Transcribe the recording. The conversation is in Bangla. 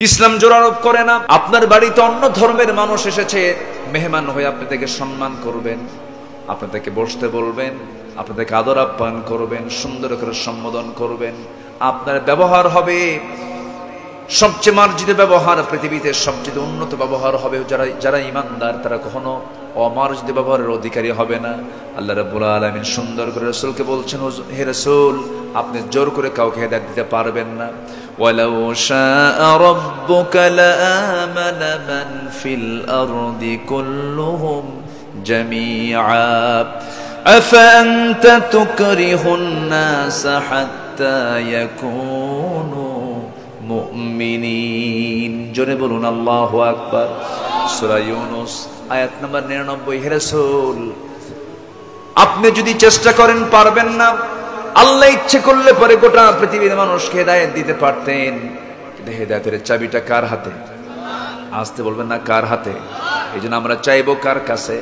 ইসলাম জোরারোপ করে না। আপনার বাড়িতে অন্য ধর্মের মানুষ এসেছে, মেহমান হয়ে আপনাদেরকে সম্মান করবেন, আপনাদেরকে বসতে বলবেন, আপনাদেরকে আদর আপ্যায়ন করবেন, সুন্দর করে সম্বোধন করবেন। আপনার ব্যবহার হবে সবচেয়ে মার্জিত ব্যবহার, পৃথিবীতে সবচেয়ে উন্নত ব্যবহার হবে। যারা ইমানদার তারা কখনো অমার্জিত ব্যবহারের অধিকারী হবে না। আল্লাহ রাব্বুল আলামিন সুন্দর করে রাসূলকে বলছেন, হে রাসূল, আপনি জোর করে কাউকে হেদায়েত দিতে পারবেন না। ওয়ালাউ শাআ রাব্বুকা লাআমানা মান ফিল আরদি কুল্লুহুম জামিআ আফাআনতা তুকরিহুন নাসা হাত্তা ইয়াকুনু মুমিনিন। জোরে বলুন আল্লাহু আকবার। সূরা ইউনূস আয়াত নাম্বার 99। হে রাসূল, আপনি যদি চেষ্টা করেন পারবেন না। আল্লাহ ইচ্ছে করলে পরে গোটা পৃথিবীর মানুষকে হেদায়েত দিতে পারতেন, কিন্তু হেদায়েতের চাবিটা কার হাতে? আসতে বলবেন না কার হাতে? এই জন্য আমরা চাইবো কার কাছে?